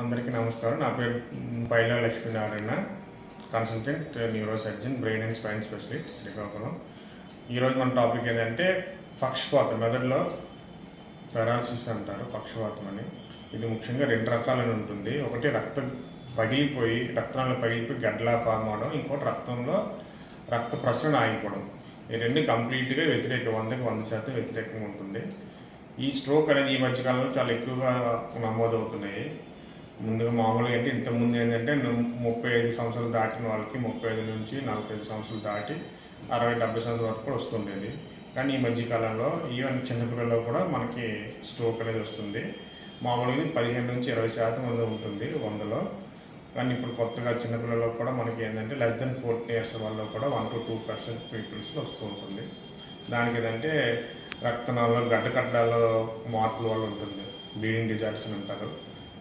అందరికీ నమస్కారం. నా పేరు Paila Lakshminarayana, consultant neuro surgeon, brain and spine specialist, Srikakulam. ఈరోజు మన టాపిక్ ఏంటంటే పక్షపాతం. మెదడులో పెరాలసిస్ అంటారు, పక్షపాతం అని. ఇది ముఖ్యంగా రెండు రకాలని ఉంటుంది. ఒకటి రక్తం పగిలిపోయి, రక్తంలో పగిలిపోయి గడ్డలా ఫామ్ అవడం, ఇంకోటి రక్తంలో రక్త ప్రసరణ ఆగిపోవడం. ఈ రెండు కంప్లీట్గా వ్యతిరేక, 100% వ్యతిరేకంగా ఉంటుంది. ఈ స్ట్రోక్ అనేది ఈ మధ్యకాలంలో చాలా ఎక్కువగా నమోదవుతున్నాయి. ముందుగా మామూలుగా అంటే ఇంతకుముందు ఏంటంటే 35 సంవత్సరాలు దాటిన వాళ్ళకి 35 నుంచి 45 సంవత్సరాలు దాటి 60-70 సంవత్సరాల వరకు కూడా వస్తుండేది. కానీ ఈ మధ్యకాలంలో ఈవెన్ చిన్నపిల్లల్లో కూడా మనకి స్ట్రోక్ అనేది వస్తుంది. మామూలుగా 15 నుంచి 20% మంది ఉంటుంది 100లో. కానీ ఇప్పుడు కొత్తగా చిన్నపిల్లల్లో కూడా మనకి ఏంటంటే లెస్ దెన్ 14 years వల్ల కూడా 1-2% పీపుల్స్లో వస్తూ ఉంటుంది. దానికి ఏదంటే రక్తనాళాల్లో గడ్డకట్టాలో మార్పుల వల్ల ఉంటుంది, బ్లీడింగ్ డిజార్డర్స్ అని అంటారు.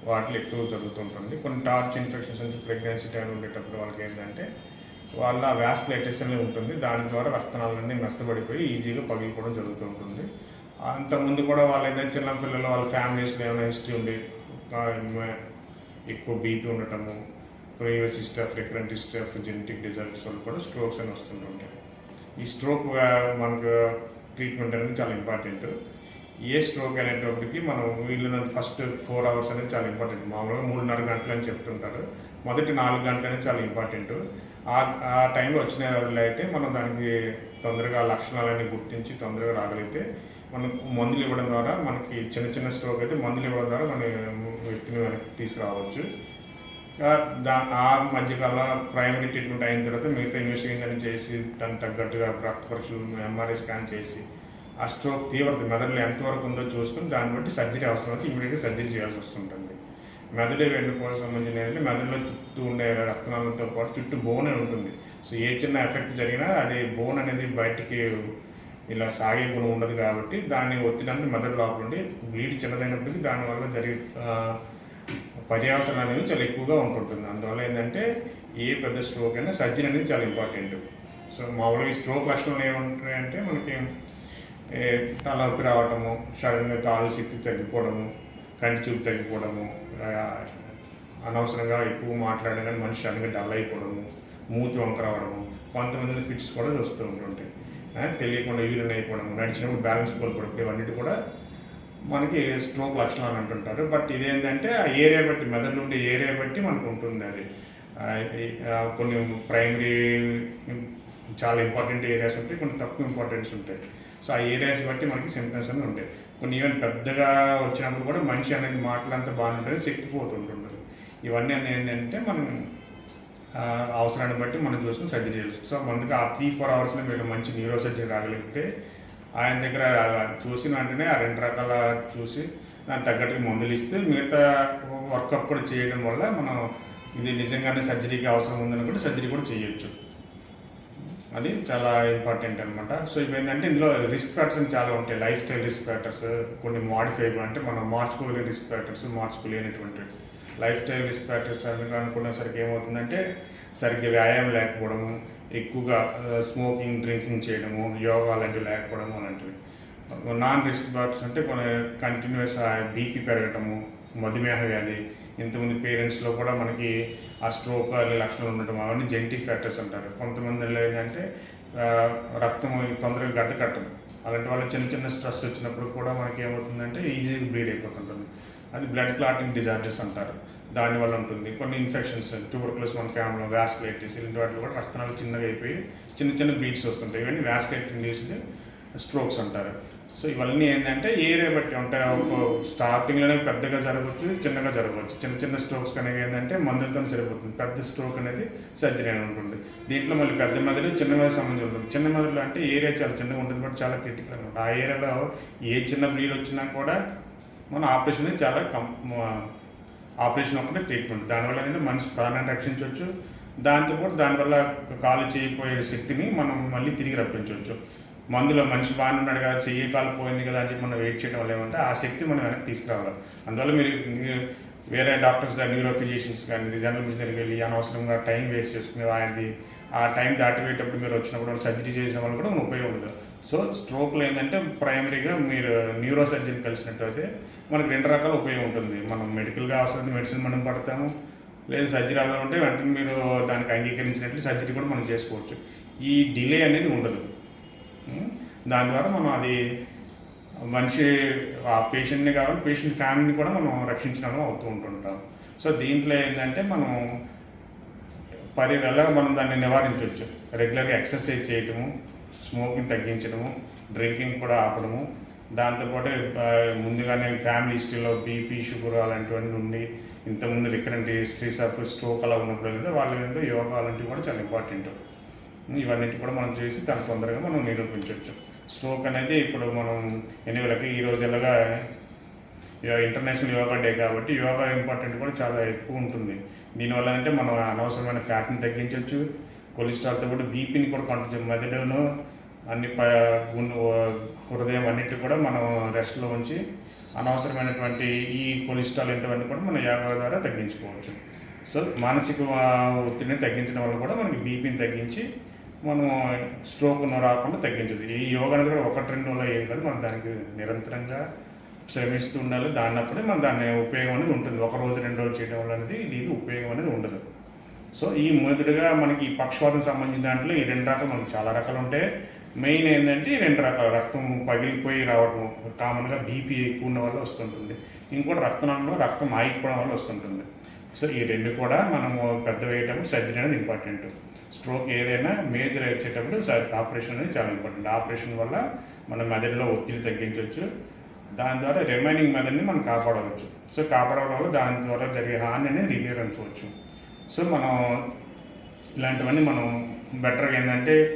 వాటిలో ఎక్కువ జరుగుతుంటుంది. కొన్ని టార్చ్ ఇన్ఫెక్షన్స్ నుంచి ప్రెగ్నెన్సీ టైం ఉండేటప్పుడు వాళ్ళకి ఏంటంటే వాళ్ళ వ్యాస్కులైటిస్ అనేది ఉంటుంది. దాని ద్వారా రక్తనాళాలన్నీ మెత్తబడిపోయి ఈజీగా పగిలిపోవడం జరుగుతూ ఉంటుంది. అంతకుముందు కూడా వాళ్ళు ఏదైనా చిన్నపిల్లలు వాళ్ళ ఫ్యామిలీస్లో ఏమైనా హిస్టరీ ఉండి ఎక్కువ బీపీ ఉండటము, previous history of recurrent history of genetic disorders వల్ల కూడా స్ట్రోక్స్ అని వస్తుంటుంటాయి. ఈ స్ట్రోక్ మనకు ట్రీట్మెంట్ అనేది చాలా ఇంపార్టెంట్. ఏ స్ట్రోక్ అనేటప్పటికి మనం వీళ్ళని ఫస్ట్ 4 hours అనేది చాలా ఇంపార్టెంట్. మామూలుగా 3.5 గంటలు అని చెప్తుంటారు. మొదటి 4 గంటలు అనేది చాలా ఇంపార్టెంట్. ఆ టైంలో వచ్చిన రోజులు అయితే మనం దానికి తొందరగా లక్షణాలన్నీ గుర్తించి తొందరగా రాగలిగితే మనం మందులు ఇవ్వడం ద్వారా, మనకి చిన్న స్ట్రోక్ అయితే మందులు ఇవ్వడం ద్వారా మన వ్యక్తిని వెనక్కి తీసుకురావచ్చు. ఆ మధ్యకాలంలో ప్రైమరీ ట్రీట్మెంట్ అయిన తర్వాత మిగతా ఇన్వెస్టిగేషన్ చేసి దానికి తగ్గట్టుగా రక్త పరీక్షలు, ఎంఆర్ఐ స్కాన్ చేసి ఆ స్ట్రోక్ తీవ్రత మెదడులో ఎంతవరకు ఉందో చూసుకుని దాన్ని బట్టి సర్జరీ అవసరమైతే ఇమీడియట్గా సర్జరీ చేయాల్సి వస్తుంటుంది. మెదడు వెన్నుపోస సంబంధించిన ఏంటంటే మెదడులో చుట్టూ ఉండే రక్తనాళంతో పాటు చుట్టూ బోన్ అని ఉంటుంది. సో ఏ చిన్న ఎఫెక్ట్ జరిగినా అది బోన్ అనేది బయటికి ఇలా సాగే గుణం ఉండదు కాబట్టి దాన్ని ఒత్తిడాన్ని మెదడు లోపల ఉండి బ్లీడ్ చిన్నదైనప్పటికీ దానివల్ల జరిగే పర్యావసరం అనేది చాలా ఎక్కువగా ఉంటుంటుంది. అందువల్ల ఏంటంటే ఏ పెద్ద స్ట్రోక్ అయినా సర్జరీ అనేది చాలా ఇంపార్టెంట్. సో మామూలుగా ఈ స్ట్రోక్ లక్షణాలు ఏముంటాయంటే మనకి తల నొప్పి రావటము, సడన్గా కాలు శక్తి తగ్గిపోవడము, కంటి చూపు తగ్గిపోవడము, అనవసరంగా ఎక్కువ మాట్లాడడం కానీ మనిషి సడన్గా డల్ అయిపోవడము, మూతి వంక రావడము, కొంతమంది ఫిట్స్ కూడా వస్తూ ఉంటుంటాయి. తెలియకుండా యూరిన్ అయిపోవడము, నడిచినప్పుడు బ్యాలెన్స్ కోల్పోవడం, ఇవన్నీ కూడా మనకి స్ట్రోక్ లక్షణాలు అంటుంటారు. బట్ ఇదేంటంటే ఆ ఏరియా బట్టి, మెదడు ఉండే ఏరియా బట్టి మనకు ఉంటుంది. అది కొన్ని ప్రైమరీ చాలా ఇంపార్టెంట్ ఏరియాస్ ఉంటాయి, కొన్ని తక్కువ ఇంపార్టెన్స్ ఉంటాయి. సో ఆ ఏరియాస్ బట్టి మనకి సింప్టమ్స్ అనేవి ఉంటాయి. కొన్ని ఈవెన్ పెద్దగా వచ్చినప్పుడు కూడా మనిషి అనేది మాటలంతా బాగానే ఉంటుంది, శక్తి పోతుంటుంటుంది. ఇవన్నీ ఏంటంటే మనం అవసరాన్ని బట్టి మనం చూసుకుని సర్జరీ చేయాలి. సో మనకి ఆ 3-4 hours మీరు మంచి న్యూరో సర్జరీ రాగలిగితే ఆయన దగ్గర చూసిన వెంటనే ఆ 2 రకాల చూసి దానికి తగ్గట్టుగా మందులు ఇస్తే మిగతా వర్కప్ కూడా చేయడం వల్ల మనం ఇది నిజంగానే సర్జరీకి అవసరం ఉందని కూడా సర్జరీ కూడా చేయొచ్చు. అది చాలా ఇంపార్టెంట్ అనమాట. సో ఇవి ఏంటంటే ఇందులో రిస్క్ ఫ్యాక్టర్స్ అని చాలా ఉంటాయి. లైఫ్ స్టైల్ రిస్క్ ఫ్యాక్టర్స్, కొన్ని మాడిఫైబుల్ అంటే మనం మార్చుకోగలిగే రిస్క్ ఫ్యాక్టర్స్, మార్చుకోలేనటువంటి లైఫ్ స్టైల్ రిస్క్ ఫ్యాక్టర్స్ అనుకునేసరికి ఏమవుతుందంటే సరిగ్గా వ్యాయామం లేకపోవడము, ఎక్కువగా స్మోకింగ్, డ్రింకింగ్ చేయడము, యోగా అలాంటివి లేకపోవడము అలాంటివి. నాన్ రిస్క్ ఫ్యాక్టర్స్ అంటే కొన్ని కంటిన్యూస్ బీపీ పెరగటము, మధుమేహ వ్యాధి, ఇంతమంది పేరెంట్స్లో కూడా మనకి ఆ స్ట్రోక్ లక్షణాలు ఉండటం, అవన్నీ జెనెటిక్ ఫ్యాక్టర్స్ అంటారు. కొంతమందిలో ఏంటంటే రక్తం తొందరగా గడ్డ కట్టదు. అలాంటి వాళ్ళు చిన్న స్ట్రెస్ వచ్చినప్పుడు కూడా మనకి ఏమవుతుందంటే ఈజీగా బ్లీడ్ అయిపోతుంటుంది. అది బ్లడ్ క్లాటింగ్ డిజార్డర్స్ అంటారు, దానివల్ల ఉంటుంది. కొన్ని ఇన్ఫెక్షన్స్, ట్యూబర్కులోసిస్, మన ఫ్యామిలీలో వ్యాస్కులైటిస్, ఇలాంటి వాటిలో కూడా రక్తనాలు చిన్నగా అయిపోయి చిన్న బ్లీడ్స్ వస్తుంటాయి. ఇవన్నీ వ్యాస్కులైటిస్ ఇండ్యూస్డ్ స్ట్రోక్స్ అంటారు. సో ఇవన్నీ ఏంటంటే ఏరియా బట్టి ఉంటాయి. స్టార్టింగ్లోనే పెద్దగా జరగవచ్చు, చిన్నగా జరగవచ్చు. చిన్న స్ట్రోక్స్ అనేది ఏంటంటే మందులతో సరిపోతుంది. పెద్ద స్ట్రోక్ అనేది సర్జరీ అని ఉంటుంది. దీంట్లో మళ్ళీ పెద్ద మెదడు, చిన్న మెదడు సంబంధించి ఉంటుంది. చిన్న మెదడులో అంటే ఏరియా చాలా చిన్నగా ఉంటుంది, బట్ చాలా క్రిటికల్ అనమాట. ఆ ఏరియాలో ఏ చిన్న బ్లీడ్ వచ్చినా కూడా మన ఆపరేషన్ అనేది చాలా ఆపరేషన్ ఒకటే ట్రీట్మెంట్. దానివల్ల ఏంటంటే మనిషి ప్రాణాన్ని రక్షించవచ్చు. దాంతోపాటు దానివల్ల కాలు చేయకపోయే శక్తిని మనం మళ్ళీ తిరిగి రప్పించవచ్చు. మందులో మనిషి బాగానే ఉన్నాడు కదా, చెయ్యి కాలు పోయింది కదా అని చెప్పి మనం వెయిట్ చేయడం వల్ల ఏమంటే ఆ శక్తి మనం వెనక్కి తీసుకురావాలి. అందువల్ల మీరు వేరే డాక్టర్స్, న్యూరో ఫిజిషియన్స్ కానీ జనరల్ ఫిజిషియన్ దగ్గరికి వెళ్ళి అనవసరంగా టైం వేస్ట్ చేసుకునే ఆయనది ఆ టైం దాటిపోయేటప్పుడు మీరు వచ్చినప్పుడు సర్జరీ చేసిన వాళ్ళు కూడా ఉపయోగం ఉండదు. సో స్ట్రోక్లో ఏంటంటే ప్రైమరీగా మీరు న్యూరో సర్జన్ కలిసినట్టయితే మనకు రెండు రకాల ఉపయోగం ఉంటుంది. మనం మెడికల్గా అవసరం మెడిసిన్ మనం పడతాము, లేదా సర్జరీ అలా ఉంటే వెంటనే మీరు దానికి అంగీకరించినట్లు సర్జరీ కూడా మనం చేసుకోవచ్చు. ఈ డిలే అనేది ఉండదు. దాని ద్వారా మనం అది మనిషి ఆ పేషెంట్ని కావాలి, పేషెంట్ ఫ్యామిలీని కూడా మనం రక్షించడం అవుతూ ఉంటుంటాం. సో దీంట్లో ఏంటంటే మనం మనం దాన్ని నివారించవచ్చు. రెగ్యులర్గా ఎక్సర్సైజ్ చేయటము, స్మోకింగ్ తగ్గించడము, డ్రింకింగ్ కూడా ఆపడము, దాంతోపాటు ముందుగానే ఫ్యామిలీ హిస్టరీలో బీపీ, షుగర్ అలాంటివన్నీ ఉండి ఇంతకుముందు రికరెంట్ హిస్టరీస్ ఆఫ్ స్ట్రోక్ అలా ఉన్నప్పుడు ఏంటంటే వాళ్ళ మీద యోగా అలాంటివి కూడా చాలా ఇంపార్టెంట్. ఇవన్నిటి కూడా మనం చేసి దాన్ని తొందరగా మనం నిరూపించవచ్చు. స్ట్రోక్ అనేది ఇప్పుడు మనం ఎన్నివేళకి ఈ రోజులుగా ఇంటర్నేషనల్ యోగా డే కాబట్టి యోగా ఇంపార్టెంట్ కూడా చాలా ఎక్కువ ఉంటుంది. దీనివల్ల అంటే మనం అనవసరమైన ఫ్యాట్ని తగ్గించవచ్చు, కొలెస్ట్రాల్తో పాటు బీపీని కూడా కంట్రోల్, మెదడును అన్ని హృదయం అన్నిటి కూడా మనం రెస్ట్లో ఉంచి అనవసరమైనటువంటి ఈ కొలెస్ట్రాల్ ఇటువంటి కూడా మనం యోగా ద్వారా తగ్గించుకోవచ్చు. సో మానసిక ఒత్తిడిని తగ్గించడం వల్ల కూడా మనకి బీపీని తగ్గించి మనం స్ట్రోక్ రాకుండా తగ్గించవచ్చు. ఈ యోగా అనేది కూడా 1-2 రోజులు అయ్యేది కాదు, మనం దానికి నిరంతరంగా శ్రమిస్తూ ఉండాలి. దాన్నప్పుడే మనం దాని ఉపయోగం అనేది ఉంటుంది. 1 రోజు 2 రోజులు చేయడం వల్ల అనేది ఇది ఉపయోగం అనేది ఉండదు. సో ఈ మొదటిగా మనకి ఈ పక్షవాతం సంబంధించిన దాంట్లో ఈ 2 రకాలు, మనకి చాలా రకాలు ఉంటాయి. మెయిన్ ఏంటంటే ఈ 2 రకాలు, రక్తం పగిలిపోయి రావడం, కామన్గా బీపీ ఎక్కువ ఉన్న వల్ల వస్తుంటుంది. ఇంకోటి రక్తం ఆగిపోవడం వల్ల వస్తుంటుంది. సో ఈ 2 కూడా మనము పెద్ద వేయటప్పుడు సర్జరీ అనేది ఇంపార్టెంట్. స్ట్రోక్ ఏదైనా మేజర్ వచ్చేటప్పుడు ఆపరేషన్ అనేది చాలా ఇంపార్టెంట్. ఆపరేషన్ వల్ల మన మెదడులో ఒత్తిడి తగ్గించవచ్చు, దాని ద్వారా రిమైనింగ్ మెదడుని మనం కాపాడవచ్చు. సో కాపాడడం వల్ల దాని ద్వారా జరిగే హాని అనేది నివారించవచ్చు. సో మనం ఇలాంటివన్నీ మనం బెటర్గా ఏంటంటే